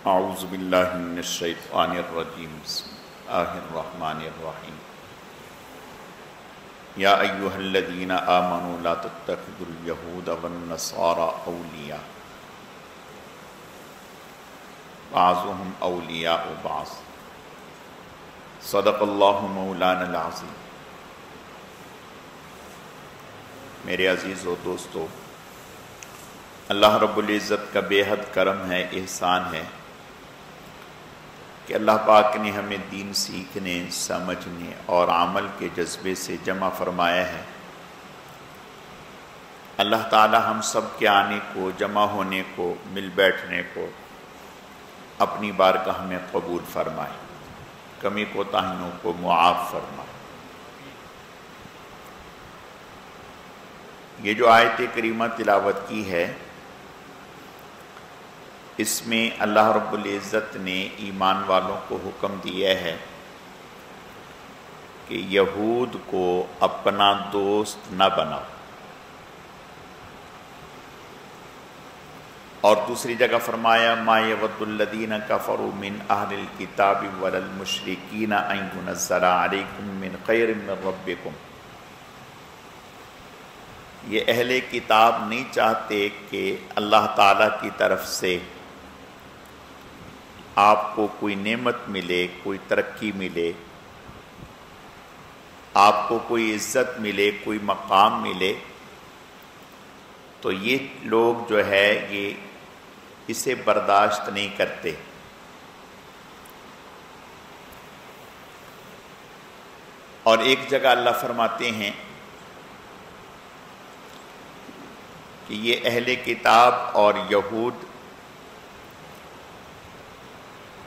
اعوذ باللہ من الشیطان الرجیم بسم اللہ الرحمن الرحیم یا ایہا الذین آمنوا لا تتخذوا اليہود والنصارى اولیاء بعضهم اولیاء بعض صدق اللہ مولانا العظیم۔ میرے عزیز و دوستو، اللہ رب العزت کا بے حد کرم ہے، احسان ہے کہ اللہ پاک نے ہمیں دین سیکھنے، سمجھنے اور عمل کے جذبے سے جمع فرمایا ہے۔ اللہ تعالی ہم سب کے آنے کو، جمع ہونے کو، مل بیٹھنے کو اپنی بارگاہ میں قبول فرمائے، کمی کوتاہیوں کو معاف فرمائے۔ یہ جو آیت کریمہ تلاوت کی ہے، اس میں اللہ رب العزت نے ایمان والوں کو حکم دیا ہے کہ یہود کو اپنا دوست نہ بناؤ، اور دوسری جگہ فرمایا ما یود الذین کفروا من اہل الکتاب ولا المشرکین ان ینزل علیکم من خیر من ربکم۔ یہ اہل کتاب نہیں چاہتے کہ اللہ تعالیٰ کی طرف سے آپ کو کوئی نعمت ملے، کوئی ترقی ملے، آپ کو کوئی عزت ملے، کوئی مقام ملے، تو یہ لوگ جو ہے یہ اسے برداشت نہیں کرتے۔ اور ایک جگہ اللہ فرماتے ہیں کہ یہ اہل کتاب اور یہود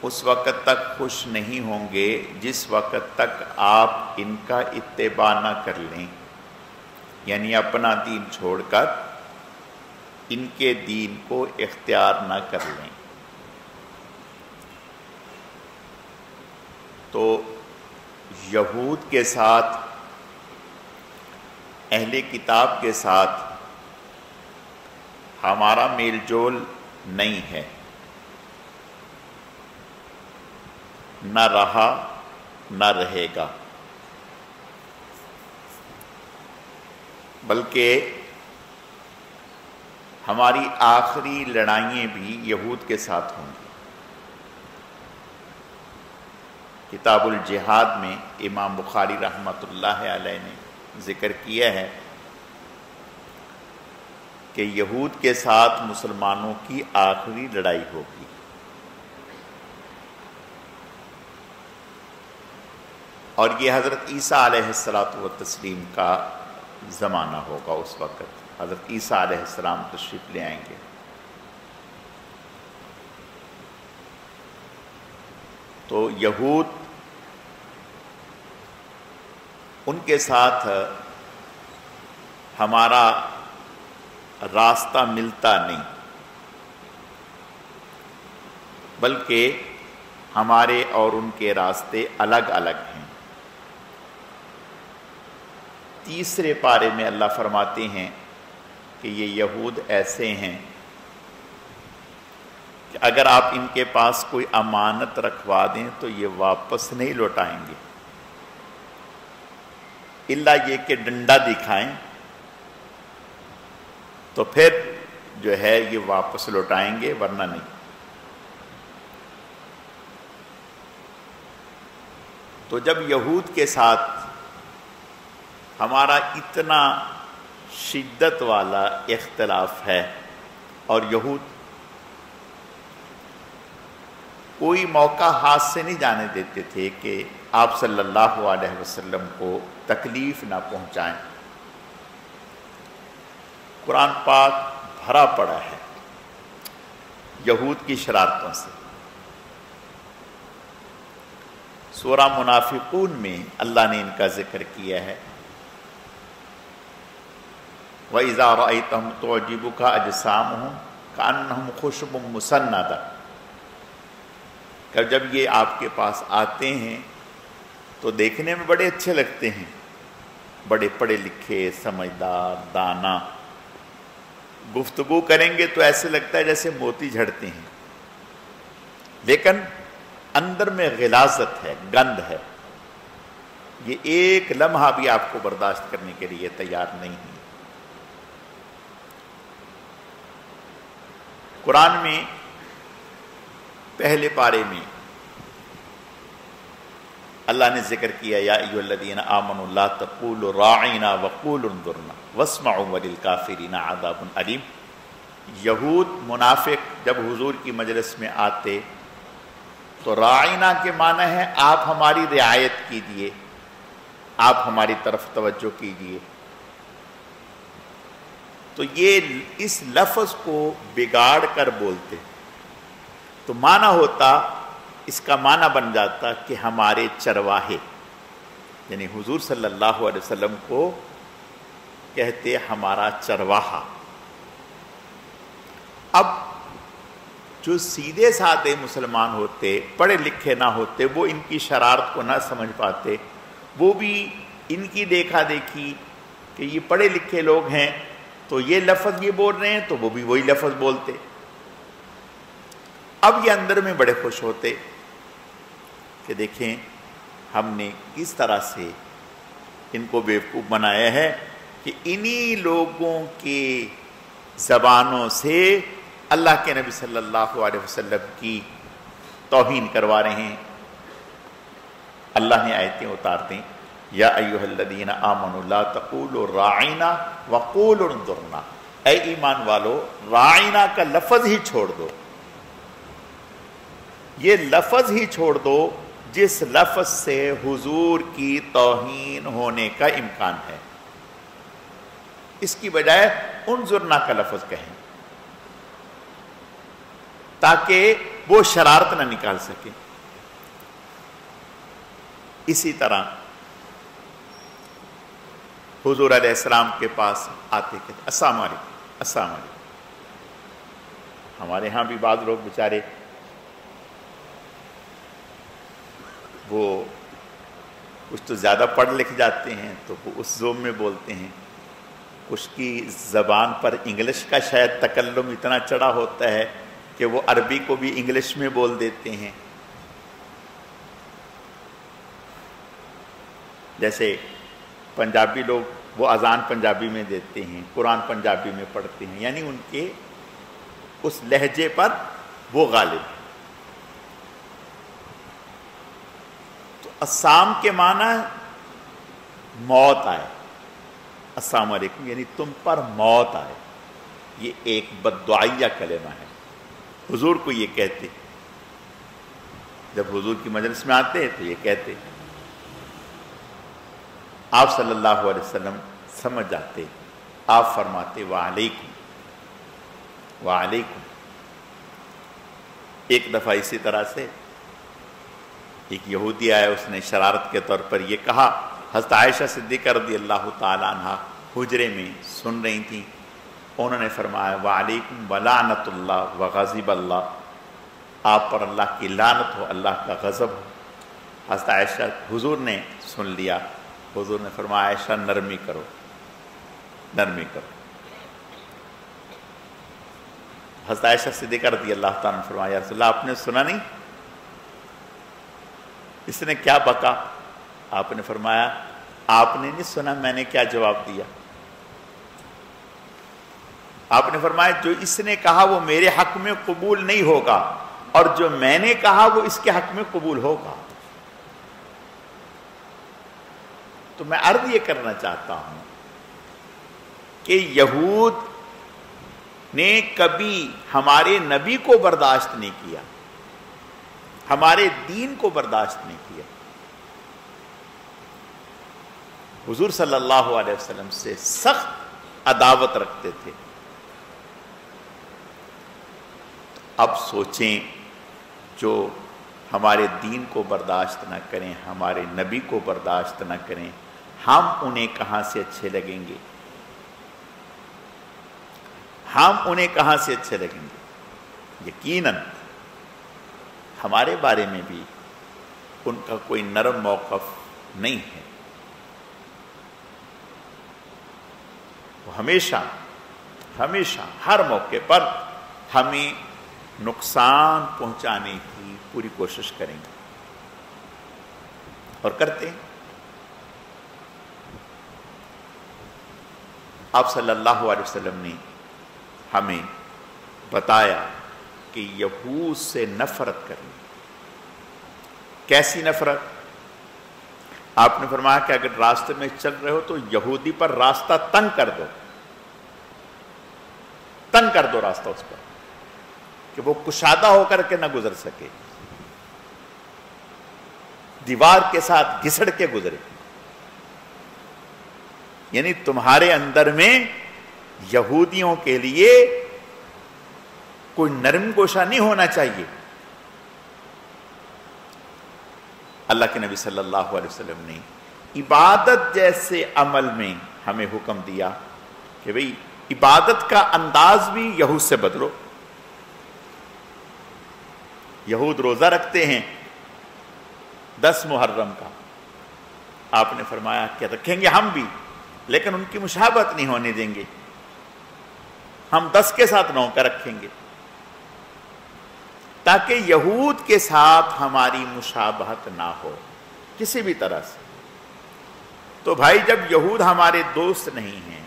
اس وقت تک خوش نہیں ہوں گے جس وقت تک آپ ان کا اتباع نہ کر لیں، یعنی اپنا دین چھوڑ کر ان کے دین کو اختیار نہ کر لیں۔ تو یہود کے ساتھ، اہل کتاب کے ساتھ ہمارا میل جول نہیں ہے، نہ رہا نہ رہے گا، بلکہ ہماری آخری لڑائیاں بھی یہود کے ساتھ ہوں گی۔ کتاب الجہاد میں امام بخاری رحمۃ اللہ علیہ نے ذکر کیا ہے کہ یہود کے ساتھ مسلمانوں کی آخری لڑائی ہوگی۔ اور یہ حضرت عیسیٰ علیہ السلام کا زمانہ ہوگا، اس وقت حضرت عیسیٰ علیہ السلام تشریف لے آئیں گے۔ تو یہود، ان کے ساتھ ہمارا راستہ ملتا نہیں، بلکہ ہمارے اور ان کے راستے الگ الگ ہیں۔ تیسرے پارے میں اللہ فرماتے ہیں کہ یہ یہود ایسے ہیں کہ اگر آپ ان کے پاس کوئی امانت رکھوا دیں تو یہ واپس نہیں لوٹائیں گے، الا یہ کہ ڈنڈا دکھائیں تو پھر جو ہے یہ واپس لوٹائیں گے، ورنہ نہیں۔ تو جب یہود کے ساتھ ہمارا اتنا شدت والا اختلاف ہے، اور یہود کوئی موقع ہاتھ سے نہیں جانے دیتے تھے کہ آپ صلی اللہ علیہ وسلم کو تکلیف نہ پہنچائیں، قرآن پاک بھرا پڑا ہے یہود کی شرارتوں سے۔ سورہ منافقون میں اللہ نے ان کا ذکر کیا ہے، وَإِذَا رَأَيْتَهُمْ تُعْجِبُكَ أَجْسَامُهُمْ كَأَنَّهُمْ خُشُبٌ مُّسَنَّدَةٌ، کہ جب یہ آپ کے پاس آتے ہیں تو دیکھنے میں بڑے اچھے لگتے ہیں، بڑے پڑھے لکھے، سمجھدار، دانا، گفتگو کریں گے تو ایسے لگتا ہے جیسے موتی جھڑتے ہیں، لیکن اندر میں غلاظت ہے، گند ہے، یہ ایک لمحہ بھی آپ کو برداشت کرنے کے لیے تیار نہیں ہے۔ قرآن میں پہلے پارے میں اللہ نے ذکر کیا یا ایھا الذین آمنوا لا تقولوا راعنا وقولوا انظرنا واسمعوا وللکافرین عذاب علیم۔ یہود منافق جب حضور کی مجلس میں آتے تو راعنا کے معنی ہے آپ ہماری رعایت کیجیے، آپ ہماری طرف توجہ کیجیے۔ تو یہ اس لفظ کو بگاڑ کر بولتے تو معنی ہوتا، اس کا معنی بن جاتا کہ ہمارے چرواہے، یعنی حضور صلی اللہ علیہ وسلم کو کہتے ہمارا چرواہا۔ اب جو سیدھے سادے مسلمان ہوتے، پڑھے لکھے نہ ہوتے، وہ ان کی شرارت کو نہ سمجھ پاتے، وہ بھی ان کی دیکھا دیکھی کہ یہ پڑھے لکھے لوگ ہیں تو یہ لفظ یہ بول رہے ہیں تو وہ بھی وہی لفظ بولتے۔ اب یہ اندر میں بڑے خوش ہوتے کہ دیکھیں ہم نے کس طرح سے ان کو بیوقوف بنایا ہے کہ انہی لوگوں کے زبانوں سے اللہ کے نبی صلی اللہ علیہ وسلم کی توہین کروا رہے ہیں۔ اللہ نے آیتیں اتار دیں، یا ایھا الذین آمنوا لا تقولوا راعنا وقولوا انظرنا، اے ایمان والو راعنا کا لفظ ہی چھوڑ دو، یہ لفظ ہی چھوڑ دو جس لفظ سے حضور کی توہین ہونے کا امکان ہے، اس کی بجائے انظرنا کا لفظ کہیں تاکہ وہ شرارت نہ نکال سکے۔ اسی طرح حضور علیہ السلام کے پاس آتے کہتے السلام علیکم السلام علیکم۔ ہمارے ہاں بھی بعض لوگ بیچارے وہ کچھ تو زیادہ پڑھ لکھ جاتے ہیں تو وہ اس زوم میں بولتے ہیں، کچھ کی زبان پر انگلش کا شاید تکلم اتنا چڑھا ہوتا ہے کہ وہ عربی کو بھی انگلش میں بول دیتے ہیں۔ جیسے پنجابی لوگ وہ اذان پنجابی میں دیتے ہیں، قرآن پنجابی میں پڑھتے ہیں، یعنی ان کے اس لہجے پر وہ غالب ہے۔ تو السلام کے معنی موت آئے، السلام علیکم یعنی تم پر موت آئے، یہ ایک بددعائیہ کلمہ ہے، حضور کو یہ کہتے، جب حضور کی مجلس میں آتے تو یہ کہتے، آپ صلی اللہ علیہ وسلم سمجھ جاتے، آپ فرماتے وعلیکم وعلیکم۔ ایک دفعہ اسی طرح سے ایک یہودی آیا، اس نے شرارت کے طور پر یہ کہا، حضرت عائشہ صدیقہ رضی اللہ تعالی عنہ حجرے میں سن رہی تھیں، انہوں نے فرمایا وعلیکم ولعنت اللہ وغضب اللہ، آپ پر اللہ کی لعنت ہو، اللہ کا غضب ہو۔ حضرت عائشہ حضور نے سن لیا، حضور نے فرمایا عائشہ نرمی کرو نرمی کرو۔ حضرت عائشہ صدیقہ رضی اللہ تعالیٰ نے فرمایا یا رسول اللہ آپ نے سنا نہیں اس نے کیا بکا؟ آپ نے فرمایا آپ نے نہیں سنا میں نے کیا جواب دیا؟ آپ نے فرمایا جو اس نے کہا وہ میرے حق میں قبول نہیں ہوگا اور جو میں نے کہا وہ اس کے حق میں قبول ہوگا۔ تو میں عرض یہ کرنا چاہتا ہوں کہ یہود نے کبھی ہمارے نبی کو برداشت نہیں کیا، ہمارے دین کو برداشت نہیں کیا، حضور صلی اللہ علیہ وسلم سے سخت عداوت رکھتے تھے۔ اب سوچیں جو ہمارے دین کو برداشت نہ کریں، ہمارے نبی کو برداشت نہ کریں، ہم انہیں کہاں سے اچھے لگیں گے؟ ہم انہیں کہاں سے اچھے لگیں گے؟ یقیناً ہمارے بارے میں بھی ان کا کوئی نرم موقف نہیں ہے، وہ ہمیشہ ہمیشہ ہر موقع پر ہمیں نقصان پہنچانے کی پوری کوشش کریں گے اور کرتے ہیں۔ آپ صلی اللہ علیہ وسلم نے ہمیں بتایا کہ یہود سے نفرت کرنی۔ کیسی نفرت؟ آپ نے فرمایا کہ اگر راستے میں چل رہے ہو تو یہودی پر راستہ تنگ کر دو، تنگ کر دو راستہ اس پر کہ وہ کشادہ ہو کر کے نہ گزر سکے، دیوار کے ساتھ گھسڑ کے گزرے۔ یعنی تمہارے اندر میں یہودیوں کے لیے کوئی نرم گوشہ نہیں ہونا چاہیے۔ اللہ کے نبی صلی اللہ علیہ وسلم نے عبادت جیسے عمل میں ہمیں حکم دیا کہ بھئی عبادت کا انداز بھی یہود سے بدلو۔ یہود روزہ رکھتے ہیں 10 محرم کا، آپ نے فرمایا کہ رکھیں گے ہم بھی، لیکن ان کی مشابہت نہیں ہونے دیں گے، ہم 10 کے ساتھ 9 کا رکھیں گے تاکہ یہود کے ساتھ ہماری مشابہت نہ ہو کسی بھی طرح سے۔ تو بھائی جب یہود ہمارے دوست نہیں ہیں،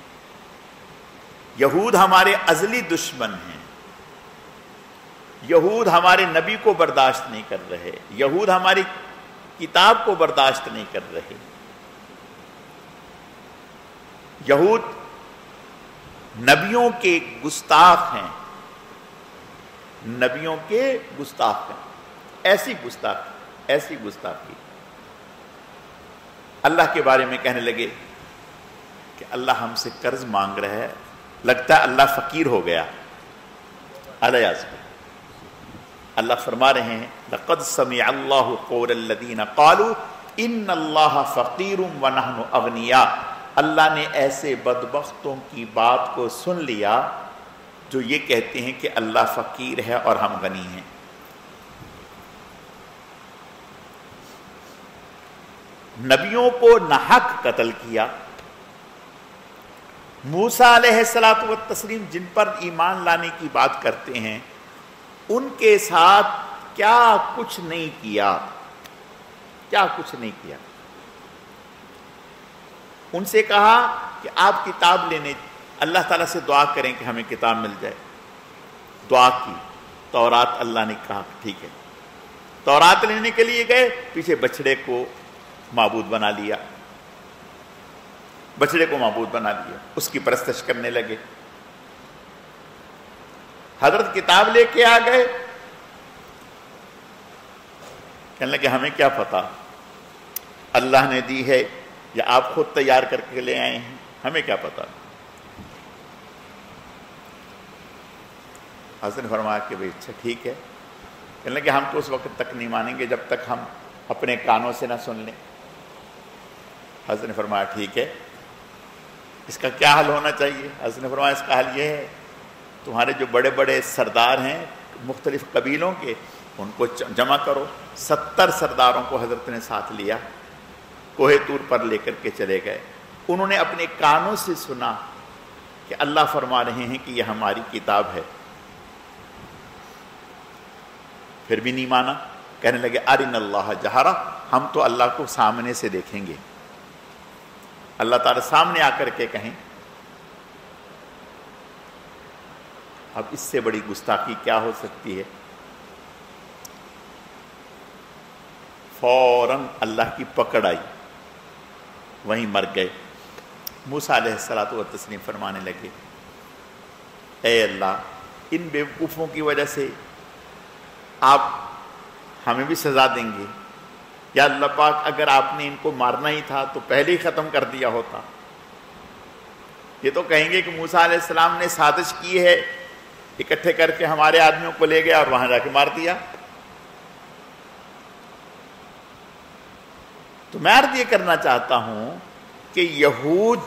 یہود ہمارے ازلی دشمن ہیں، یہود ہمارے نبی کو برداشت نہیں کر رہے، یہود ہماری کتاب کو برداشت نہیں کر رہے، یہود نبیوں کے گستاخ ہیں، نبیوں کے گستاخ ہیں، ایسی گستاخی اللہ کے بارے میں کہنے لگے کہ اللہ ہم سے قرض مانگ رہا ہے، لگتا ہے اللہ فقیر ہو گیا۔ اللہ فرما رہے ہیں لَقَدْ سَمِعَ اللَّهُ قَوْلَ الَّذِينَ قَالُوا إِنَّ اللَّهَ فَقِيرٌ وَنَحْنُ أَغْنِيَاءُ۔ اللہ نے ایسے بدبختوں کی بات کو سن لیا جو یہ کہتے ہیں کہ اللہ فقیر ہے اور ہم غنی ہیں۔ نبیوں کو ناحق قتل کیا۔ موسیٰ علیہ الصلوۃ والتسلیم جن پر ایمان لانے کی بات کرتے ہیں، ان کے ساتھ کیا کچھ نہیں کیا، کیا کچھ نہیں کیا۔ ان سے کہا کہ آپ کتاب لینے اللہ تعالیٰ سے دعا کریں کہ ہمیں کتاب مل جائے، دعا کی، تورات اللہ نے کہا ٹھیک ہے، تورات لینے کے لیے گئے، پیچھے بچڑے کو معبود بنا لیا، بچڑے کو معبود بنا لیا، اس کی پرستش کرنے لگے۔ حضرت کتاب لے کے آ گئے، کہنے لگے ہمیں کیا پتا اللہ نے دی ہے یا آپ خود تیار کر کے لے آئے ہیں، ہمیں کیا پتا۔ حضرت نے فرمایا کہ بھئی اچھا ٹھیک ہے، کہنے لگے ہم تو اس وقت تک نہیں مانیں گے جب تک ہم اپنے کانوں سے نہ سن لیں۔ حضرت نے فرمایا ٹھیک ہے، اس کا کیا حل ہونا چاہیے؟ حضرت نے فرمایا اس کا حل یہ ہے تمہارے جو بڑے بڑے سردار ہیں مختلف قبیلوں کے، ان کو جمع کرو۔ 70 سرداروں کو حضرت نے ساتھ لیا، کوہ طور پر لے کر کے چلے گئے۔ انہوں نے اپنے کانوں سے سنا کہ اللہ فرما رہے ہیں کہ یہ ہماری کتاب ہے، پھر بھی نہیں مانا، کہنے لگے ارنا اللہ جہرا، ہم تو اللہ کو سامنے سے دیکھیں گے۔ اللہ تعالیٰ سامنے آ کر کے کہیں۔ اب اس سے بڑی گستاخی کیا ہو سکتی ہے؟ فوراً اللہ کی پکڑ آئی، وہیں مر گئے۔ موسیٰ علیہ الصلوۃ والتسلیم فرمانے لگے اے اللہ، ان بیوقوفوں کی وجہ سے آپ ہمیں بھی سزا دیں گے، یا اللہ پاک اگر آپ نے ان کو مارنا ہی تھا تو پہلے ہی ختم کر دیا ہوتا۔ یہ تو کہیں گے کہ موسیٰ علیہ السلام نے سازش کی ہے، اکٹھے کر کے ہمارے آدمیوں کو لے گیا اور وہاں جا کے مار دیا۔ تو میں عرض یہ کرنا چاہتا ہوں کہ یہود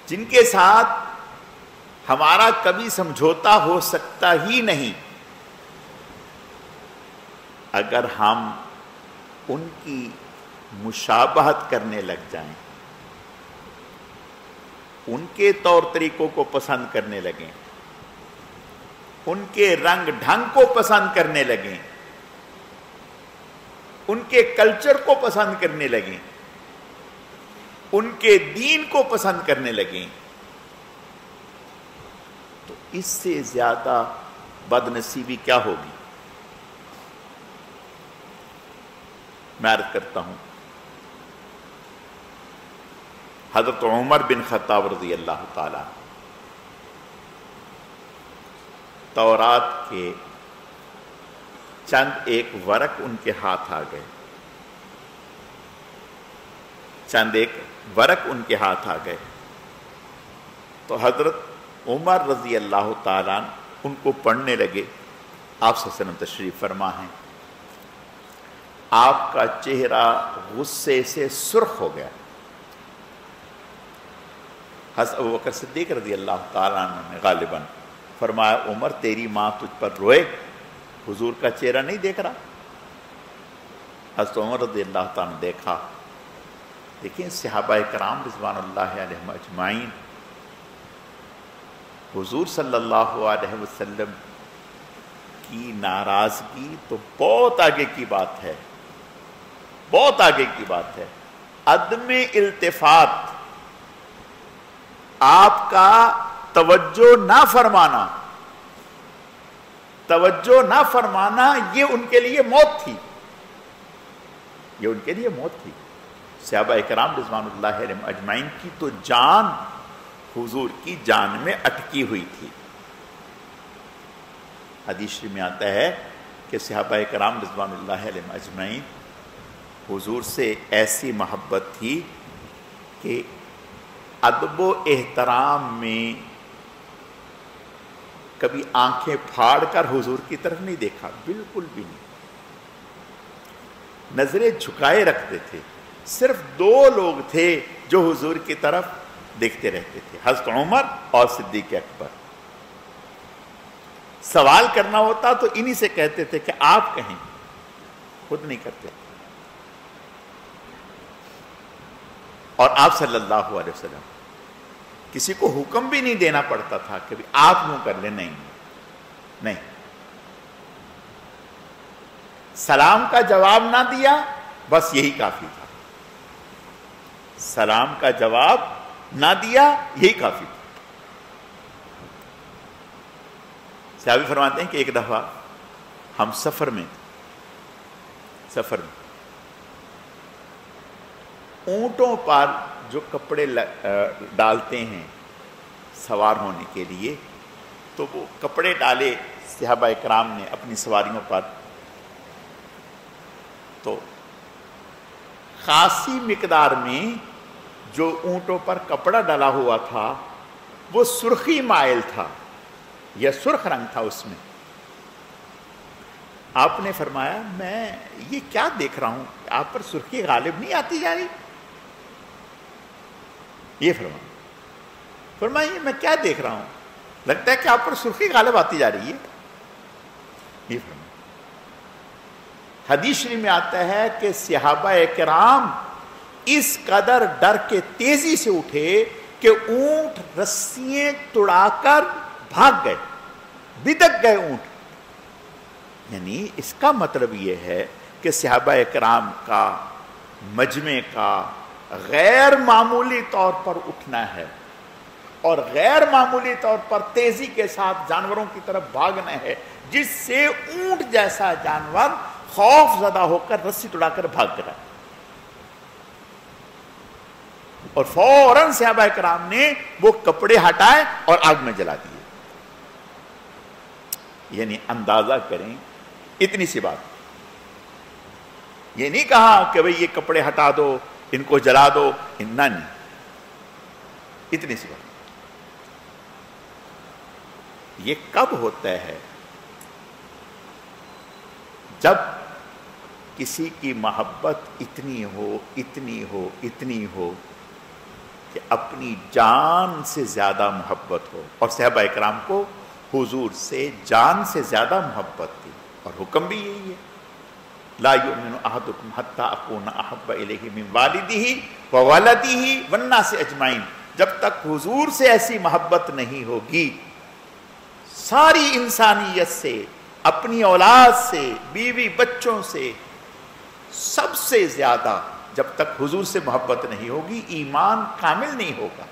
جن کے ساتھ ہمارا کبھی سمجھوتا ہو سکتا ہی نہیں، اگر ہم ان کی مشابہت کرنے لگ جائیں، ان کے طور طریقوں کو پسند کرنے لگیں، ان کے رنگ ڈھنگ کو پسند کرنے لگیں، ان کے کلچر کو پسند کرنے لگیں، ان کے دین کو پسند کرنے لگیں، تو اس سے زیادہ بد نصیبی کیا ہوگی؟ میں عرض کرتا ہوں، حضرت عمر بن خطاب رضی اللہ تعالی تورات کے چند ایک ورق ان کے ہاتھ آ گئے، چند ایک ورق ان کے ہاتھ آ گئے، تو حضرت عمر رضی اللہ تعالیٰ ان کو پڑھنے لگے۔ آپ صلی اللہ علیہ وسلم تشریف فرما ہیں، آپ کا چہرہ غصے سے سرخ ہو گیا۔ حضرت ابوبکر صدیق رضی اللہ تعالیٰ عنہ نے غالباً فرمایا، عمر تیری ماں تجھ پر روئے، حضور کا چہرہ نہیں دیکھ رہا؟ حضرت عمر رضی اللہ تعالیٰ نے دیکھا، دیکھیں صحابہ کرام رضوان اللہ علیہم اجمعین، حضور صلی اللہ علیہ وسلم کی ناراضگی تو بہت آگے کی بات ہے، بہت آگے کی بات ہے۔ عدم التفات، آپ کا توجہ نہ فرمانا، توجہ نہ فرمانا، یہ ان کے لیے موت تھی، یہ ان کے لیے موت تھی۔ صحابہ کرام رضوان اللہ علیہم اجمعین کی تو جان حضور کی جان میں اٹکی ہوئی تھی۔ حدیث شریف میں آتا ہے کہ صحابہ کرام رضوان اللہ علیہم اجمعین حضور سے ایسی محبت تھی کہ ادب و احترام میں کبھی آنکھیں پھاڑ کر حضور کی طرف نہیں دیکھا، بالکل بھی نہیں، نظریں جھکائے رکھتے تھے۔ صرف دو لوگ تھے جو حضور کی طرف دیکھتے رہتے تھے، حضرت عمر اور صدیق اکبر۔ سوال کرنا ہوتا تو انہی سے کہتے تھے کہ آپ کہیں، خود نہیں کرتے۔ اور آپ صلی اللہ علیہ وسلم کسی کو حکم بھی نہیں دینا پڑتا تھا کہ آپ یوں کر لیں، نہیں نہیں، سلام کا جواب نہ دیا بس یہی کافی تھا، سلام کا جواب نہ دیا یہی کافی تھا۔ صحابی فرماتے ہیں کہ ایک دفعہ ہم سفر میں اونٹوں پر جو کپڑے ڈالتے ہیں سوار ہونے کے لیے، تو وہ کپڑے ڈالے صحابہ کرام نے اپنی سواریوں پر، تو خاصی مقدار میں جو اونٹوں پر کپڑا ڈالا ہوا تھا وہ سرخی مائل تھا یا سرخ رنگ تھا اس میں۔ آپ نے فرمایا میں یہ کیا دیکھ رہا ہوں، آپ پر سرخی غالب نہیں آتی جا رہی؟ یہ فرمایا میں کیا دیکھ رہا ہوں، لگتا ہے کہ آپ پر سرخی غالب آتی جا رہی ہے۔ یہ فرمایا۔ حدیث شریف میں آتا ہے کہ صحابہ کرام اس قدر ڈر کے تیزی سے اٹھے کہ اونٹ رسیاں توڑا کر بھاگ گئے، بدک گئے اونٹ۔ یعنی اس کا مطلب یہ ہے کہ صحابہ کرام کا مجمع کا غیر معمولی طور پر اٹھنا ہے اور غیر معمولی طور پر تیزی کے ساتھ جانوروں کی طرف بھاگنا ہے، جس سے اونٹ جیسا جانور خوف زدہ ہو کر رسی توڑا کر بھاگ گیا۔ اور فوراً صحابہ کرام نے وہ کپڑے ہٹائے اور آگ میں جلا دیے۔ یعنی اندازہ کریں، اتنی سی بات، یہ نہیں کہا کہ بھئی یہ کپڑے ہٹا دو، ان کو جلا دو، نہیں، اتنی سی بات۔ یہ کب ہوتا ہے؟ جب کسی کی محبت اتنی ہو کہ اپنی جان سے زیادہ محبت ہو، اور صحابہ کرام کو حضور سے جان سے زیادہ محبت تھی، اور حکم بھی یہی ہے، لا یؤمن احدکم حتی اکون احب الیہ من والدہ وولدہ والناس اجمعین۔ جب تک حضور سے ایسی محبت نہیں ہوگی، ساری انسانیت سے، اپنی اولاد سے، بیوی بچوں سے، سب سے زیادہ جب تک حضور سے محبت نہیں ہوگی ایمان کامل نہیں ہوگا۔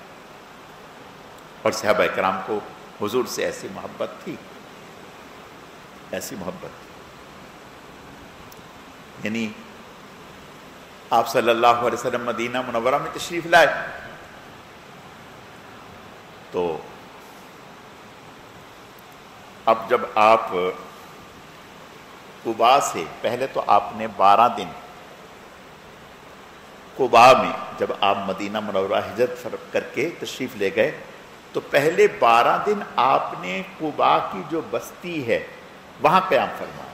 اور صحابہ کرام کو حضور سے ایسی محبت تھی، ایسی محبت تھی۔ یعنی آپ صلی اللہ علیہ وسلم مدینہ منورہ میں تشریف لائے تو اب جب آپ قباء سے پہلے تو آپ نے 12 دن قباء میں، جب آپ مدینہ منورہ ہجرت کر کے تشریف لے گئے تو پہلے 12 دن آپ نے قباء کی جو بستی ہے وہاں قیام فرمایا۔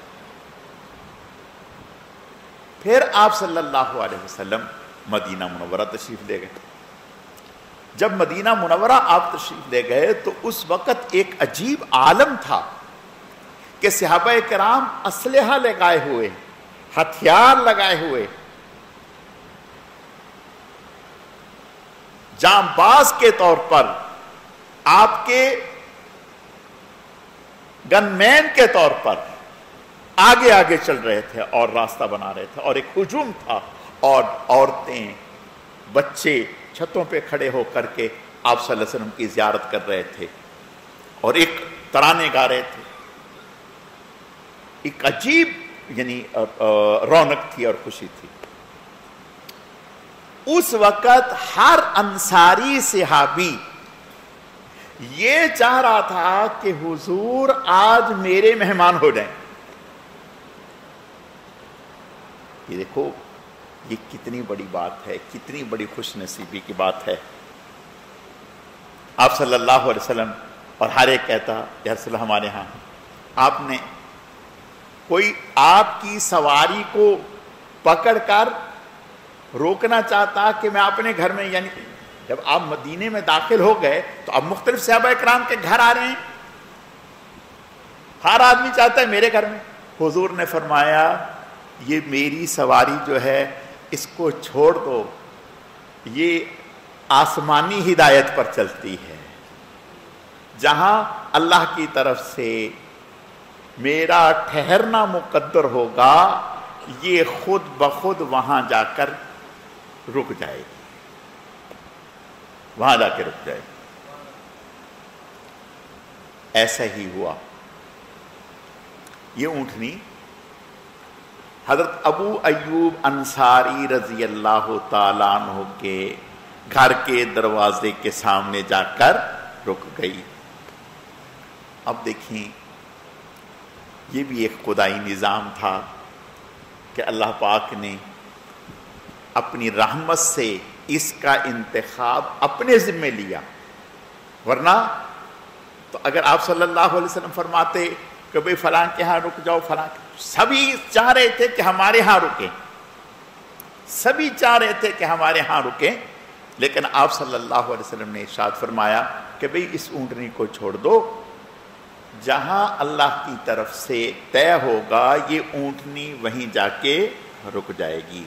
پھر آپ صلی اللہ علیہ وسلم مدینہ منورہ تشریف لے گئے۔ جب مدینہ منورہ آپ تشریف لے گئے تو اس وقت ایک عجیب عالم تھا کہ صحابہ کرام اسلحہ لگائے ہوئے، ہتھیار لگائے ہوئے، جانباز کے طور پر آپ کے گن مین کے طور پر آگے آگے چل رہے تھے اور راستہ بنا رہے تھے، اور ایک ہجوم تھا، اور عورتیں بچے چھتوں پہ کھڑے ہو کر کے آپ صلی اللہ علیہ وسلم کی زیارت کر رہے تھے اور ایک ترانے گا رہے تھے۔ ایک عجیب یعنی رونق تھی اور خوشی تھی۔ اس وقت ہر انصاری صحابی یہ چاہ رہا تھا کہ حضور آج میرے مہمان ہو جائیں۔ یہ دیکھو یہ کتنی بڑی بات ہے، کتنی بڑی خوش نصیبی کی بات ہے۔ آپ صلی اللہ علیہ وسلم اور ہر ایک کہتا یا رسول اللہ ہمارے ہاں آپ نے کوئی آپ کی سواری کو پکڑ کر روکنا چاہتا کہ میں اپنے گھر میں، یعنی جب آپ مدینے میں داخل ہو گئے تو اب مختلف صحابہ کرام کے گھر آ رہے ہیں، ہر آدمی چاہتا ہے میرے گھر میں۔ حضور نے فرمایا یہ میری سواری جو ہے اس کو چھوڑ دو، یہ آسمانی ہدایت پر چلتی ہے، جہاں اللہ کی طرف سے میرا ٹھہرنا مقدر ہوگا یہ خود بخود وہاں جا کر رک جائے گی، وہاں جا کے رک جائے گی۔ ایسا ہی ہوا۔ یہ اونٹنی حضرت ابو ایوب انصاری رضی اللہ تعالیٰ عنہ کے گھر کے دروازے کے سامنے جا کر رک گئی۔ اب دیکھیں یہ بھی ایک خدائی نظام تھا کہ اللہ پاک نے اپنی رحمت سے اس کا انتخاب اپنے ذمے لیا، ورنہ تو اگر آپ صلی اللہ علیہ وسلم فرماتے کہ بھئی فلاں کے ہاں رک جاؤ، فلاں سبھی چاہ رہے تھے کہ ہمارے ہاں رکیں، سبھی چاہ رہے تھے کہ ہمارے ہاں رکیں، لیکن آپ صلی اللہ علیہ وسلم نے ارشاد فرمایا کہ بھئی اس اونٹنی کو چھوڑ دو، جہاں اللہ کی طرف سے طے ہوگا یہ اونٹنی وہیں جا کے رک جائے گی۔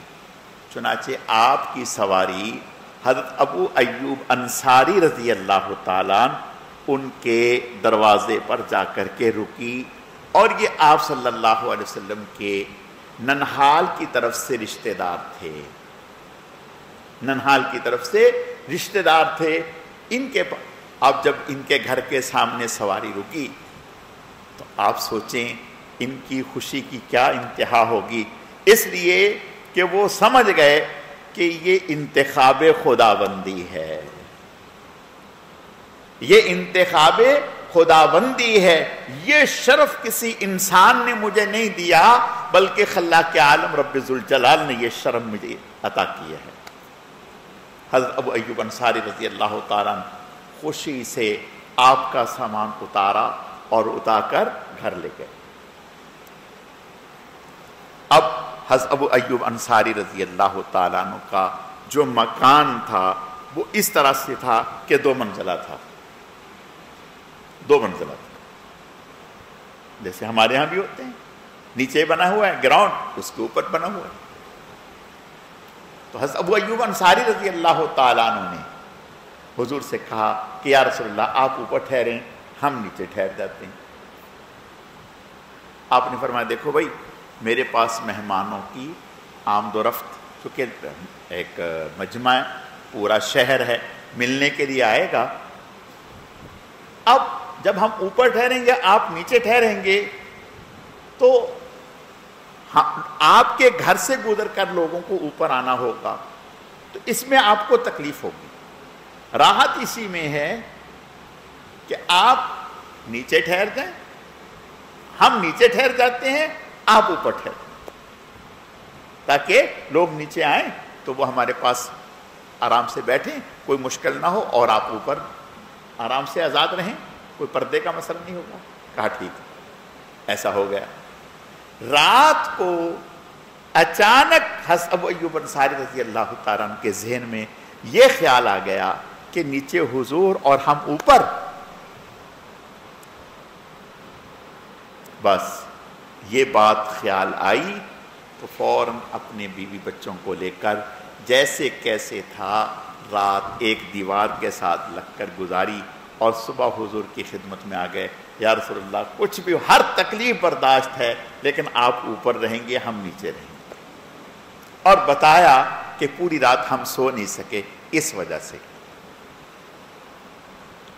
چنانچہ آپ کی سواری حضرت ابو ایوب انصاری رضی اللہ تعالیٰ ان کے دروازے پر جا کر کے رکی، اور یہ آپ صلی اللہ علیہ وسلم کے ننہال کی طرف سے رشتہ دار تھے، ننہال کی طرف سے رشتہ دار تھے۔ ان کے اب جب ان کے گھر کے سامنے سواری رکی تو آپ سوچیں ان کی خوشی کی کیا انتہا ہوگی، اس لیے کہ وہ سمجھ گئے کہ یہ انتخاب خداوندی ہے، یہ انتخاب خداوندی ہے، یہ شرف کسی انسان نے مجھے نہیں دیا بلکہ خلاق عالم رب ذوالجلال نے یہ شرف مجھے عطا کیا ہے۔ حضرت ابو ایوب انصاری رضی اللہ تعالیٰ خوشی سے آپ کا سامان اتارا اور اتار کر گھر لے گئے۔ اب حضرت ابو ایوب انصاری رضی اللہ تعالیٰ عنہ کا جو مکان تھا وہ اس طرح سے تھا کہ 2 منزلہ تھا، 2 منزلہ تھا، جیسے ہمارے ہاں بھی ہوتے ہیں، نیچے بنا ہوا ہے گراؤنڈ، اس کے اوپر بنا ہوا ہے۔ تو حضرت ابو ایوب انصاری رضی اللہ تعالیٰ عنہ نے حضور سے کہا کہ یا رسول اللہ آپ اوپر ٹھہریں، ہم نیچے ٹھہر جاتے ہیں۔ آپ نے فرمایا دیکھو بھائی میرے پاس مہمانوں کی آمد و رفت، چونکہ ایک مجمع پورا شہر ہے، ملنے کے لیے آئے گا، اب جب ہم اوپر ٹھہریں گے آپ نیچے ٹھہریں گے تو آپ کے گھر سے گزر کر لوگوں کو اوپر آنا ہوگا، تو اس میں آپ کو تکلیف ہوگی۔ راحت اسی میں ہے کہ آپ نیچے ٹھہر جائیں، ہم نیچے ٹھہر جاتے ہیں، آپ اوپر ٹھہر جائیں، تاکہ لوگ نیچے آئیں تو وہ ہمارے پاس آرام سے بیٹھیں، کوئی مشکل نہ ہو، اور آپ اوپر آرام سے آزاد رہیں، کوئی پردے کا مسئلہ نہیں ہوگا۔ کہا ٹھیک، ایسا ہو گیا۔ رات کو اچانک حضرت ابو ایوب انصاری رضی اللہ تعالیٰ عنہ کے ذہن میں یہ خیال آ گیا کہ نیچے حضور اور ہم اوپر۔ بس یہ بات خیال آئی تو فوراً اپنے بیوی بچوں کو لے کر جیسے کیسے تھا رات ایک دیوار کے ساتھ لگ کر گزاری، اور صبح حضور کی خدمت میں آ گئے، یا رسول اللہ کچھ بھی ہر تکلیف برداشت ہے لیکن آپ اوپر رہیں گے، ہم نیچے رہیں گے۔ اور بتایا کہ پوری رات ہم سو نہیں سکے اس وجہ سے۔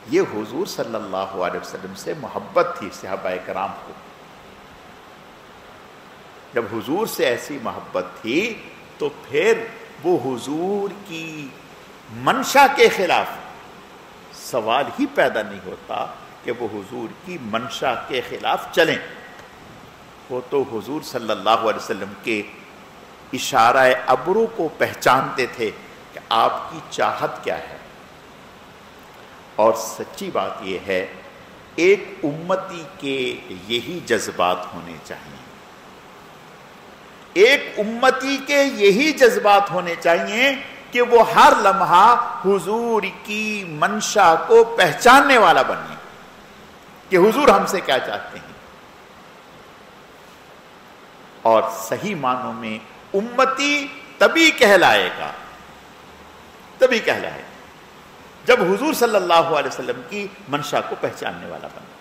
یہ حضور صلی اللہ علیہ وسلم سے محبت تھی صحابہ کرام کو۔ جب حضور سے ایسی محبت تھی تو پھر وہ حضور کی منشا کے خلاف سوال ہی پیدا نہیں ہوتا کہ وہ حضور کی منشا کے خلاف چلیں۔ وہ تو حضور صلی اللہ علیہ وسلم کے اشارہ ابرو کو پہچانتے تھے کہ آپ کی چاہت کیا ہے۔ اور سچی بات یہ ہے ایک امتی کے یہی جذبات ہونے چاہیے، ایک امتی کے یہی جذبات ہونے چاہیے کہ وہ ہر لمحہ حضور کی منشا کو پہچاننے والا بنے کہ حضور ہم سے کیا چاہتے ہیں۔ اور صحیح معنوں میں امتی تبھی کہلائے گا جب حضور صلی اللہ علیہ وسلم کی منشا کو پہچاننے والا بنے۔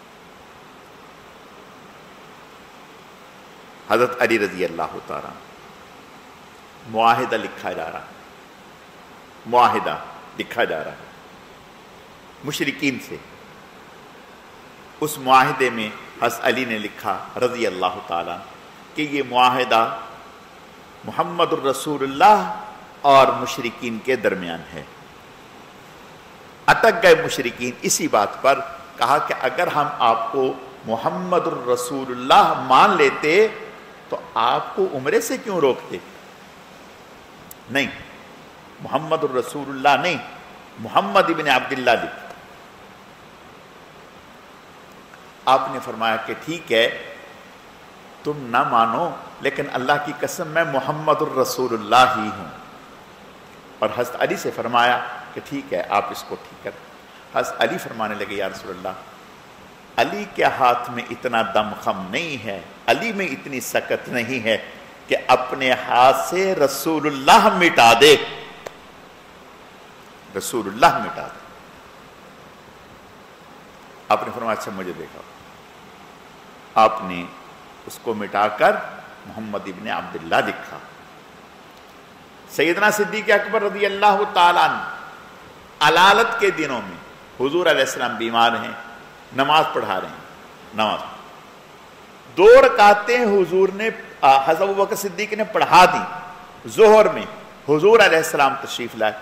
حضرت علی رضی اللہ تعالیٰ معاہدہ لکھا جا رہا ہے مشرکین سے۔ اس معاہدے میں حضرت علی نے لکھا رضی اللہ تعالیٰ کہ یہ معاہدہ محمد الرسول اللہ اور مشرکین کے درمیان ہے۔ اٹک گئے مشرکین اسی بات پر، کہا کہ اگر ہم آپ کو محمد الرسول اللہ مان لیتے تو آپ کو عمرے سے کیوں روکتے؟ نہیں، محمد الرسول اللہ نہیں، محمد ابن عبداللہ لکھ۔ آپ نے فرمایا کہ ٹھیک ہے تم نہ مانو لیکن اللہ کی قسم میں محمد الرسول اللہ ہی ہوں۔ اور حضرت علی سے فرمایا کہ ٹھیک ہے آپ اس کو ٹھیک کر۔ حضرت علی فرمانے لگے یا رسول اللہ علی کے ہاتھ میں اتنا دم خم نہیں ہے، علی میں اتنی سکت نہیں ہے کہ اپنے ہاتھ سے رسول اللہ مٹا دے، رسول اللہ مٹا دے۔ آپ نے فرمایا اچھا مجھے دیکھا۔ آپ نے اس کو مٹا کر محمد ابن عبداللہ لکھا۔ سیدنا صدیق اکبر رضی اللہ تعالیٰ عنہ علالت کے دنوں میں حضور علیہ السلام بیمار ہیں، نماز پڑھا رہے ہیں، نماز 2 رکعتیں حضور نے حضرت ابوبکر صدیق نے پڑھا دی ظہر میں۔ حضور علیہ السلام تشریف لائے،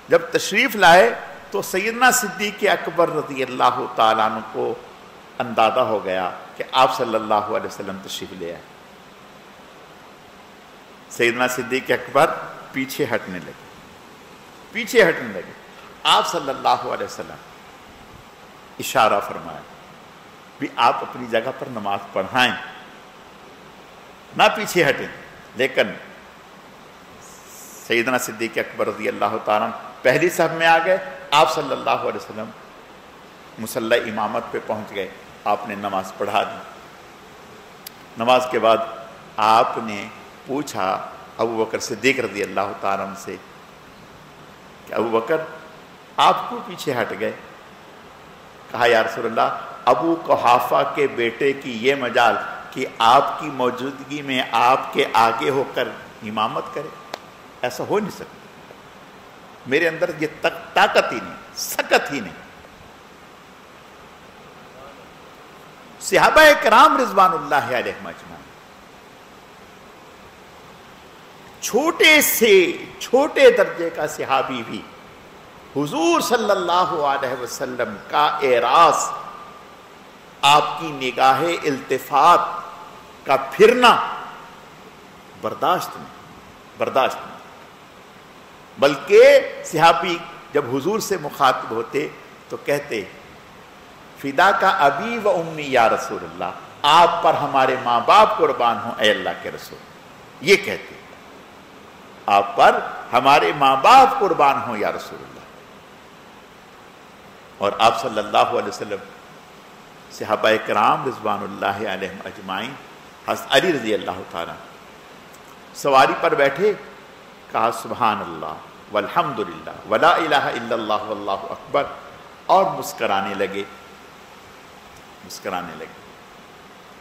جب تشریف لائے تو سیدنا صدیق اکبر رضی اللہ تعالیٰ عنہ کو اندازہ ہو گیا کہ آپ صلی اللہ علیہ وسلم تشریف لے آئے۔ سیدنا صدیق اکبر پیچھے ہٹنے لگے۔ آپ صلی اللہ علیہ وسلم اشارہ فرمایا بھی آپ اپنی جگہ پر نماز پڑھائیں، نہ پیچھے ہٹیں۔ لیکن سیدنا صدیق اکبر رضی اللہ تعالیٰ پہلی صف میں آ گئے، آپ صلی اللہ علیہ وسلم مصلی امامت پہ پہنچ گئے، آپ نے نماز پڑھا دی۔ نماز کے بعد آپ نے پوچھا ابوبکر صدیق رضی اللہ تعالیٰ عنہ سے کہ ابوبکر آپ کو پیچھے ہٹ گئے؟ کہا یا رسول اللہ ابو قحافہ کے بیٹے کی یہ مجال کہ آپ کی موجودگی میں آپ کے آگے ہو کر امامت کرے، ایسا ہو نہیں سکتا، میرے اندر یہ طاقت ہی نہیں، سکت ہی نہیں۔ صحابہ کرام رضوان اللہ علیہم اجمعین چھوٹے سے چھوٹے درجے کا صحابی بھی حضور صلی اللہ علیہ وسلم کا اعراض، آپ کی نگاہ التفات کا پھرنا برداشت نہیں، بلکہ صحابی جب حضور سے مخاطب ہوتے تو کہتے فدا کا ابی و امی یا رسول اللہ، آپ پر ہمارے ماں باپ قربان ہوں اے اللہ کے رسول، یہ کہتے آپ پر ہمارے ماں باپ قربان ہوں یا رسول اللہ۔ اور آپ صلی اللہ علیہ وسلم صحابہ کرام رضوان اللہ علیہم اجمعین، حضرت علی رضی اللہ تعالیٰ سواری پر بیٹھے، کہا سبحان اللہ والحمدللہ ولا الہ الا اللہ واللہ اکبر، اور مسکرانے لگے۔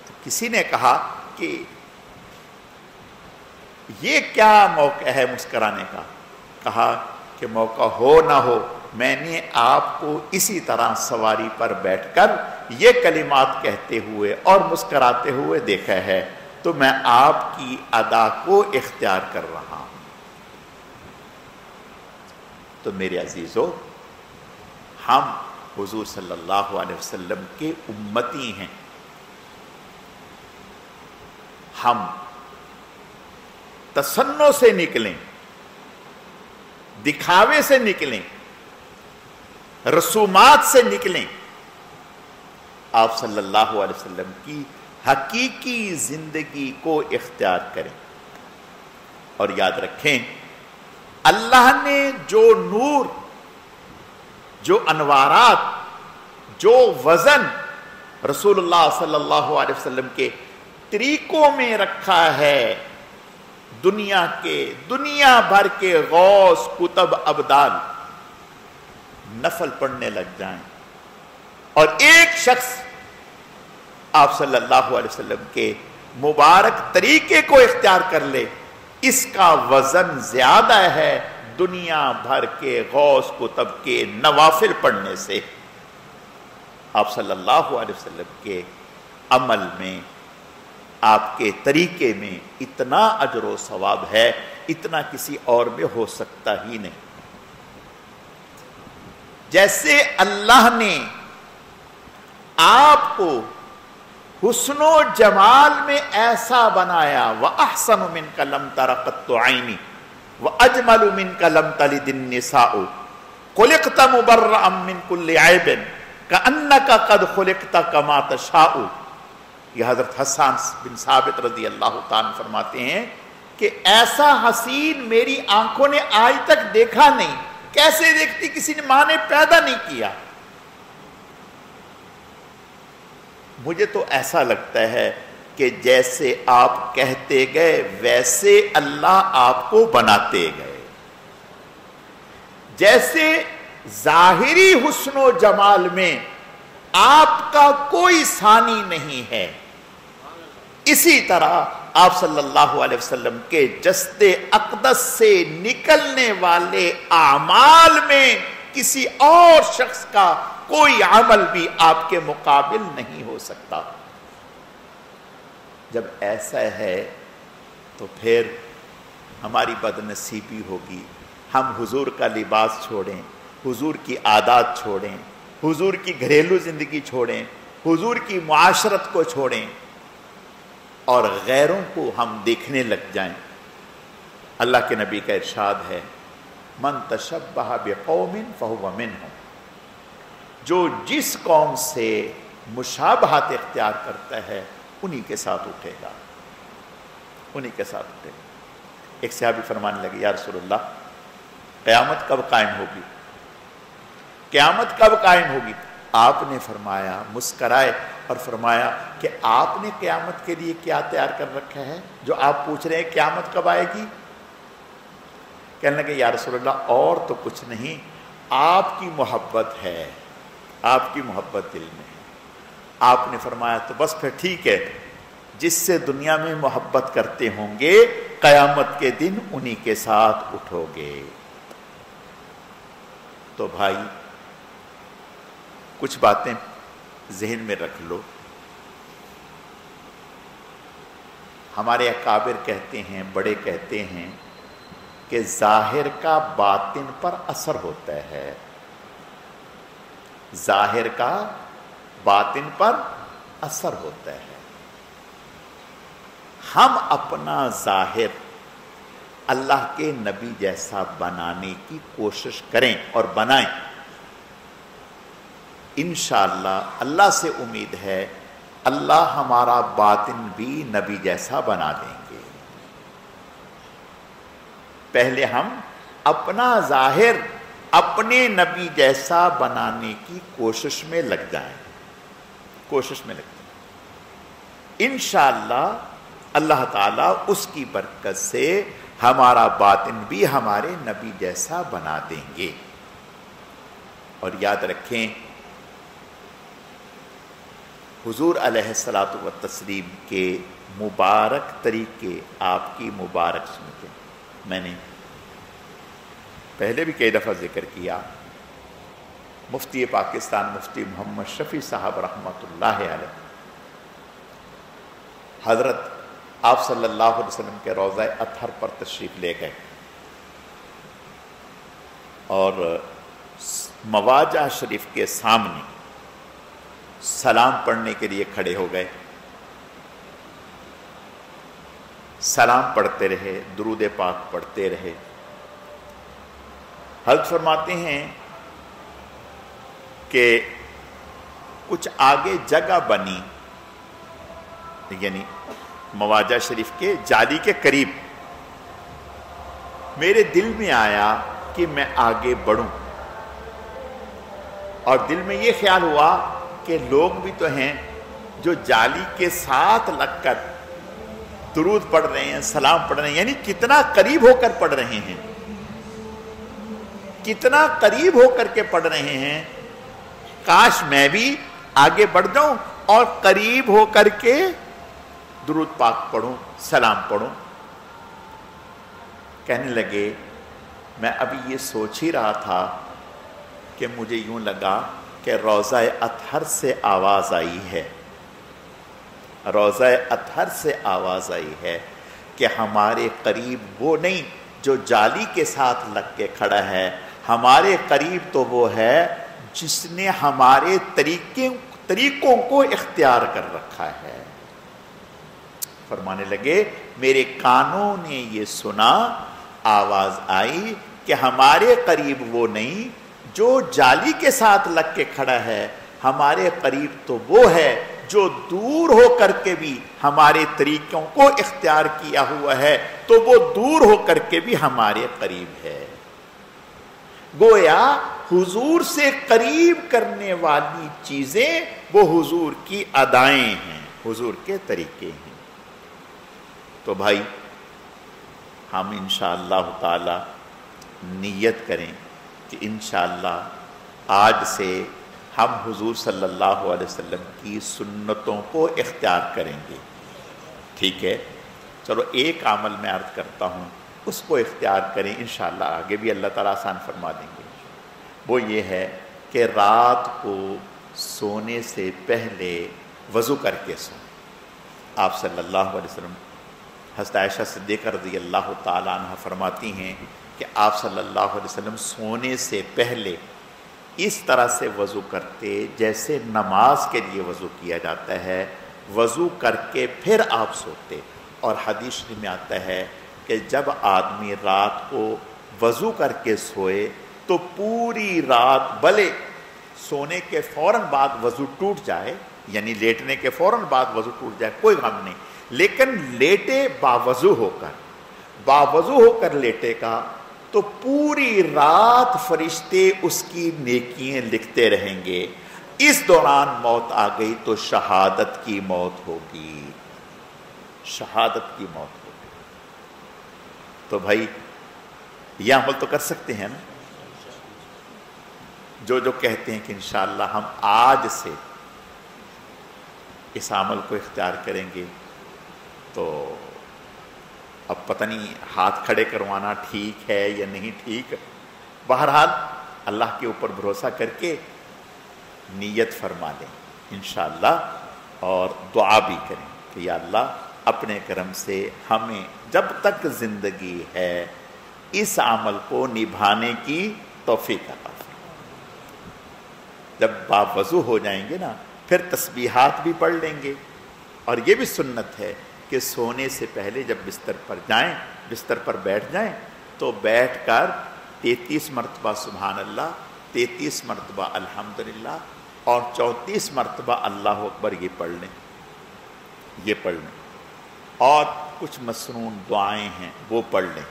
تو کسی نے کہا کہ یہ کیا موقع ہے مسکرانے کا؟ کہا کہ موقع ہو نہ ہو، میں نے آپ کو اسی طرح سواری پر بیٹھ کر یہ کلمات کہتے ہوئے اور مسکراتے ہوئے دیکھا ہے، تو میں آپ کی ادا کو اختیار کر رہا ہوں۔ تو میرے عزیزو، ہم حضور صلی اللہ علیہ وسلم کے امتی ہیں، ہم تصنع سے نکلیں، دکھاوے سے نکلیں، رسومات سے نکلیں، آپ صلی اللہ علیہ وسلم کی حقیقی زندگی کو اختیار کریں۔ اور یاد رکھیں، اللہ نے جو نور، جو انوارات، جو وزن رسول اللہ صلی اللہ علیہ وسلم کے طریقوں میں رکھا ہے، دنیا بھر کے غوث کتب ابدال نفل پڑھنے لگ جائیں اور ایک شخص آپ صلی اللہ علیہ وسلم کے مبارک طریقے کو اختیار کر لے، اس کا وزن زیادہ ہے دنیا بھر کے غوث کتب کے نوافل پڑھنے سے۔ آپ صلی اللہ علیہ وسلم کے عمل میں، آپ کے طریقے میں اتنا اجر و ثواب ہے، اتنا کسی اور میں ہو سکتا ہی نہیں۔ جیسے اللہ نے آپ کو حسن و جمال میں ایسا بنایا، وَأَحْسَنُ مِنْكَ لَمْ تَرَ قَطُّ عَيْنِي وَأَجْمَلُ مِنْكَ لَمْ تَلِدِ النِّسَاءُ خُلِقْتَ مُبَرَّأً مِنْ كُلِّ عَيْبٍ كَأَنَّكَ قَدْ خُلِقْتَ كَمَا تَشَاءُ۔ یہ حضرت حسان بن ثابت رضی اللہ تعالیٰ فرماتے ہیں کہ ایسا حسین میری آنکھوں نے آج تک دیکھا نہیں۔ کیسے دیکھتی؟ کسی نے ماں نے پیدا نہیں کیا۔ مجھے تو ایسا لگتا ہے کہ جیسے آپ کہتے گئے ویسے اللہ آپ کو بناتے گئے، جیسے ظاہری حسن و جمال میں آپ کا کوئی ثانی نہیں ہے، اسی طرح آپ صلی اللہ علیہ وسلم کے جسد اقدس سے نکلنے والے اعمال میں کسی اور شخص کا کوئی عمل بھی آپ کے مقابل نہیں ہو سکتا۔ جب ایسا ہے تو پھر ہماری بدنصیبی ہوگی، ہم حضور کا لباس چھوڑیں، حضور کی عادات چھوڑیں، حضور کی گھریلو زندگی چھوڑیں، حضور کی معاشرت کو چھوڑیں اور غیروں کو ہم دیکھنے لگ جائیں۔ اللہ کے نبی کا ارشاد ہے، من تشبہ بقوم فہو منہم، جو جس قوم سے مشابہت اختیار کرتا ہے انہی کے ساتھ اٹھے گا، انہی کے ساتھ اٹھے گا۔ ایک صحابی فرمانے لگے، یا رسول اللہ قیامت کب قائم ہوگی؟ قیامت کب قائم ہوگی؟ آپ نے فرمایا، مسکرائے اور فرمایا کہ آپ نے قیامت کے لیے کیا تیار کر رکھا ہے جو آپ پوچھ رہے ہیں قیامت کب آئے گی؟ کہنے لگے، یا رسول اللہ اور تو کچھ نہیں، آپ کی محبت ہے، آپ کی محبت دل میں ہے۔ آپ نے فرمایا تو بس پھر ٹھیک ہے، جس سے دنیا میں محبت کرتے ہوں گے قیامت کے دن انہی کے ساتھ اٹھو گے۔ تو بھائی کچھ باتیں ذہن میں رکھ لو۔ ہمارے اکابر کہتے ہیں، بڑے کہتے ہیں کہ ظاہر کا باطن پر اثر ہوتا ہے، ظاہر کا باطن پر اثر ہوتا ہے۔ ہم اپنا ظاہر اللہ کے نبی جیسا بنانے کی کوشش کریں اور بنائیں، انشاءاللہ اللہ سے امید ہے اللہ ہمارا باطن بھی نبی جیسا بنا دیں گے۔ پہلے ہم اپنا ظاہر اپنے نبی جیسا بنانے کی کوشش میں لگ جائیں، کوشش میں لگ جائیں، انشاءاللہ اللہ تعالیٰ اس کی برکت سے ہمارا باطن بھی ہمارے نبی جیسا بنا دیں گے۔ اور یاد رکھیں حضور علیہ الصلاۃ والتسلیم کے مبارک طریقے آپ کی مبارک سنتیں میں نے پہلے بھی کئی دفعہ ذکر کیا۔ مفتی پاکستان مفتی محمد شفیع صاحب رحمۃ اللہ علیہ حضرت آپ صلی اللہ علیہ وسلم کے روضہ اطہر پر تشریف لے گئے اور مواجہ شریف کے سامنے سلام پڑھنے کے لیے کھڑے ہو گئے، سلام پڑھتے رہے، درود پاک پڑھتے رہے۔ حضرت فرماتے ہیں کہ کچھ آگے جگہ بنی، یعنی مواجہ شریف کے جالی کے قریب، میرے دل میں آیا کہ میں آگے بڑھوں، اور دل میں یہ خیال ہوا کہ لوگ بھی تو ہیں جو جالی کے ساتھ لگ کر درود پڑھ رہے ہیں، سلام پڑھ رہے ہیں، یعنی کتنا قریب ہو کر پڑھ رہے ہیں، کتنا قریب ہو کر کے پڑھ رہے ہیں۔ کاش میں بھی آگے بڑھ جاؤں اور قریب ہو کر کے درود پاک پڑھوں، سلام پڑھوں۔ کہنے لگے میں ابھی یہ سوچ ہی رہا تھا کہ مجھے یوں لگا کہ روضہ اطہر سے آواز آئی ہے، روضہ اطہر سے آواز آئی ہے کہ ہمارے قریب وہ نہیں جو جالی کے ساتھ لگ کے کھڑا ہے، ہمارے قریب تو وہ ہے جس نے ہمارے طریقوں کو اختیار کر رکھا ہے۔ فرمانے لگے میرے کانوں نے یہ سنا، آواز آئی کہ ہمارے قریب وہ نہیں جو جالی کے ساتھ لگ کے کھڑا ہے، ہمارے قریب تو وہ ہے جو دور ہو کر کے بھی ہمارے طریقوں کو اختیار کیا ہوا ہے، تو وہ دور ہو کر کے بھی ہمارے قریب ہے۔ گویا حضور سے قریب کرنے والی چیزیں وہ حضور کی ادائیں ہیں، حضور کے طریقے ہیں۔ تو بھائی ہم انشاءاللہ تعالی نیت کریں کہ انشاءاللہ آج سے ہم حضور صلی اللہ علیہ وسلم کی سنتوں کو اختیار کریں گے، ٹھیک ہے؟ چلو ایک عمل میں عرض کرتا ہوں، اس کو اختیار کریں، انشاءاللہ آگے بھی اللہ تعالیٰ آسان فرما دیں گے۔ وہ یہ ہے کہ رات کو سونے سے پہلے وضو کر کے سویں۔ آپ صلی اللہ علیہ وسلم، حضرت عائشہ صدیقہ رضی اللہ تعالیٰ عنہ فرماتی ہیں کہ آپ صلی اللہ علیہ وسلم سونے سے پہلے اس طرح سے وضو کرتے جیسے نماز کے لیے وضو کیا جاتا ہے، وضو کر کے پھر آپ سوتے۔ اور حدیث میں آتا ہے کہ جب آدمی رات کو وضو کر کے سوئے تو پوری رات، بھلے سونے کے فوراً بعد وضو ٹوٹ جائے، یعنی لیٹنے کے فوراً بعد وضو ٹوٹ جائے، کوئی غم نہیں، لیکن لیٹے باوضو ہو کر لیٹے گا تو پوری رات فرشتے اس کی نیکیاں لکھتے رہیں گے۔ اس دوران موت آ گئی تو شہادت کی موت ہوگی، شہادت کی موت ہوگی۔ تو بھائی یہ عمل تو کر سکتے ہیں نا؟ جو کہتے ہیں کہ انشاءاللہ ہم آج سے اس عمل کو اختیار کریں گے، تو اب پتہ نہیں ہاتھ کھڑے کروانا ٹھیک ہے یا نہیں ٹھیک، بہرحال اللہ کے اوپر بھروسہ کر کے نیت فرما لیں انشاءاللہ، اور دعا بھی کریں کہ یا اللہ اپنے کرم سے ہمیں جب تک زندگی ہے اس عمل کو نبھانے کی توفیق عطا فرما۔ جب باوضو ہو جائیں گے نا پھر تسبیحات بھی پڑھ لیں گے، اور یہ بھی سنت ہے کہ سونے سے پہلے جب بستر پر بیٹھ جائیں تو بیٹھ کر 33 مرتبہ سبحان اللہ، 33 مرتبہ الحمدللہ اور 34 مرتبہ اللہ اکبر یہ پڑھ لیں، اور کچھ مسنون دعائیں ہیں وہ پڑھ لیں،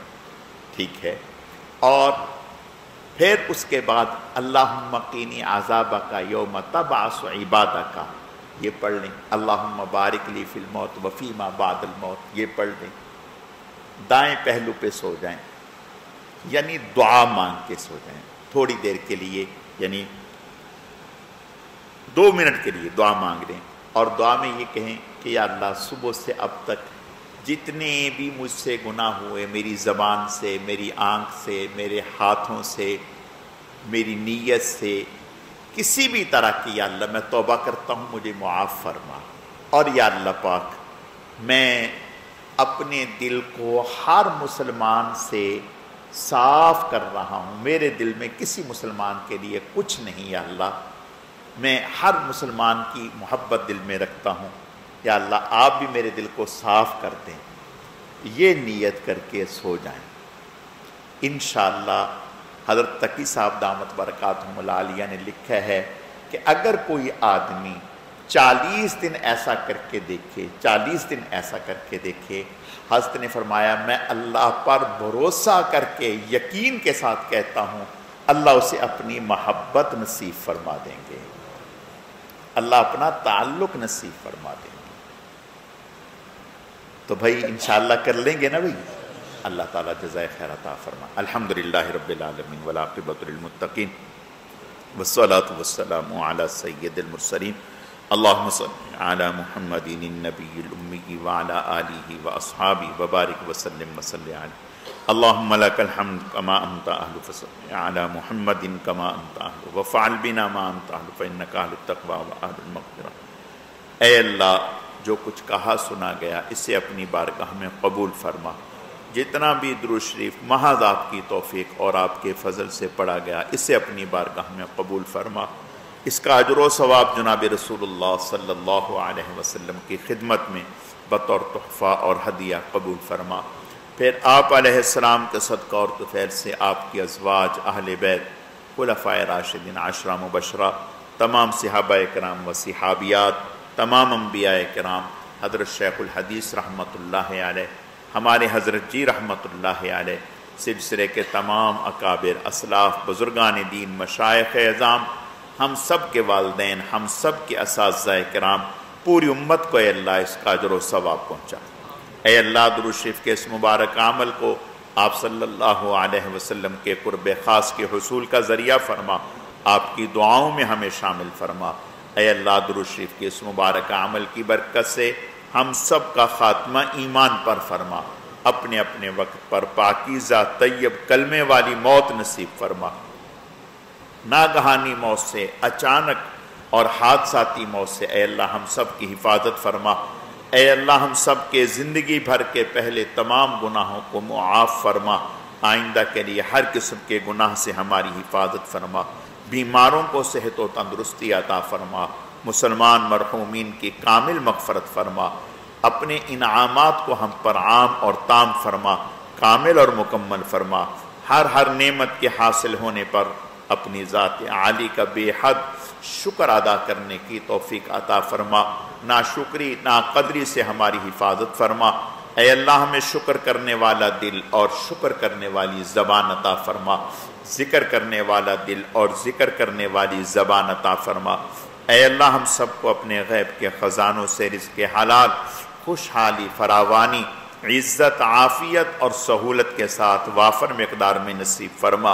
ٹھیک ہے، اور پھر اس کے بعد اللہم قینی عذابک یوم تبعث عبادک یہ پڑھ لیں، اللہم بارک لی فی الموت وفیما بعد الموت یہ پڑھ لیں، دائیں پہلو پہ سو جائیں، یعنی دعا مانگ کے سو جائیں تھوڑی دیر کے لیے، یعنی 2 منٹ کے لیے دعا مانگ لیں، اور دعا میں یہ کہیں کہ یا اللہ صبح سے اب تک جتنے بھی مجھ سے گناہ ہوئے، میری زبان سے، میری آنکھ سے، میرے ہاتھوں سے، میری نیت سے، کسی بھی طرح کی یا اللہ میں توبہ کرتا ہوں، مجھے معاف فرما، اور یا اللہ پاک میں اپنے دل کو ہر مسلمان سے صاف کر رہا ہوں، میرے دل میں کسی مسلمان کے لیے کچھ نہیں یا اللہ، میں ہر مسلمان کی محبت دل میں رکھتا ہوں، یا اللہ آپ بھی میرے دل کو صاف کر دیں، یہ نیت کر کے سو جائیں۔ انشاءاللہ حضرت تقی صاحب دامت برکاتہم العالیہ نے لکھا ہے کہ اگر کوئی آدمی 40 دن ایسا کر کے دیکھے، حضرت نے فرمایا میں اللہ پر بھروسہ کر کے یقین کے ساتھ کہتا ہوں اللہ اسے اپنی محبت نصیب فرما دیں گے، اللہ اپنا تعلق نصیب فرما دیں گے۔ تو بھائی انشاءاللہ کر لیں گے نا بھائی، اللہ تعالیٰ جزائے خیر عطا فرما۔ الحمدللہ رب العالمین والعاقبۃ للمتقین والصلاۃ والسلام علی سید المرسلین اللہم صل علی محمد النبی الامی وعلی آلہ واصحابہ وبارک وسلم وصلی علیہ اللہم لک الحمد کما انت اہل فصل علی محمد کما انت اہل وفعل بنا ما انت اہل فانک اہل التقوی واہل المغفرہ۔ اے اللہ جو کچھ کہا سنا گیا اسے اپنی بارگاہ میں قبول فرما، جتنا بھی درود شریف محض آپ کی توفیق اور آپ کے فضل سے پڑھا گیا اسے اپنی بارگاہ میں قبول فرما، اس کا اجر و ثواب جناب رسول اللہ صلی اللہ علیہ وسلم کی خدمت میں بطور تحفہ اور ہدیہ قبول فرما، پھر آپ علیہ السلام کے صدقہ اور طفیل سے آپ کی ازواج، اہل بیت، خلفائے راشدین 10 مبشرہ، تمام صحابہ کرام و صحابیات، تمام انبیاء کرام، حضرت شیخ الحدیث رحمۃ اللہ علیہ، ہمارے حضرت جی رحمۃ اللہ علیہ، سلسلے کے تمام اکابر، اسلاف، بزرگان دین، مشائخ اعظام، ہم سب کے والدین، ہم سب کے اساتذہ کرام، پوری امت کو اے اللہ اس کا اجر و ثواب پہنچا۔ اے اللہ درود شریف کے اس مبارک عمل کو آپ صلی اللہ علیہ وسلم کے قرب خاص کے حصول کا ذریعہ فرما، آپ کی دعاؤں میں ہمیں شامل فرما۔ اے اللہ درود شریف کے اس مبارک عمل کی برکت سے ہم سب کا خاتمہ ایمان پر فرما، اپنے اپنے وقت پر پاکیزہ طیب کلمے والی موت نصیب فرما، ناگہانی موت سے، اچانک اور حادثاتی موت سے اے اللہ ہم سب کی حفاظت فرما۔ اے اللہ ہم سب کے زندگی بھر کے پہلے تمام گناہوں کو معاف فرما، آئندہ کے لیے ہر قسم کے گناہ سے ہماری حفاظت فرما، بیماروں کو صحت و تندرستی عطا فرما، مسلمان مرحومین کی کامل مغفرت فرما، اپنے انعامات کو ہم پر عام اور تام فرما، کامل اور مکمل فرما، ہر نعمت کے حاصل ہونے پر اپنی ذات عالی کا بے حد شکر ادا کرنے کی توفیق عطا فرما، ناشکری ناقدری سے ہماری حفاظت فرما۔ اے اللہ ہمیں شکر کرنے والا دل اور شکر کرنے والی زبان عطا فرما، ذکر کرنے والا دل اور ذکر کرنے والی زبان عطا فرما۔ اے اللہ ہم سب کو اپنے غیب کے خزانوں سے رزق حلال، خوشحالی، فراوانی، عزت، عافیت اور سہولت کے ساتھ وافر مقدار میں نصیب فرما۔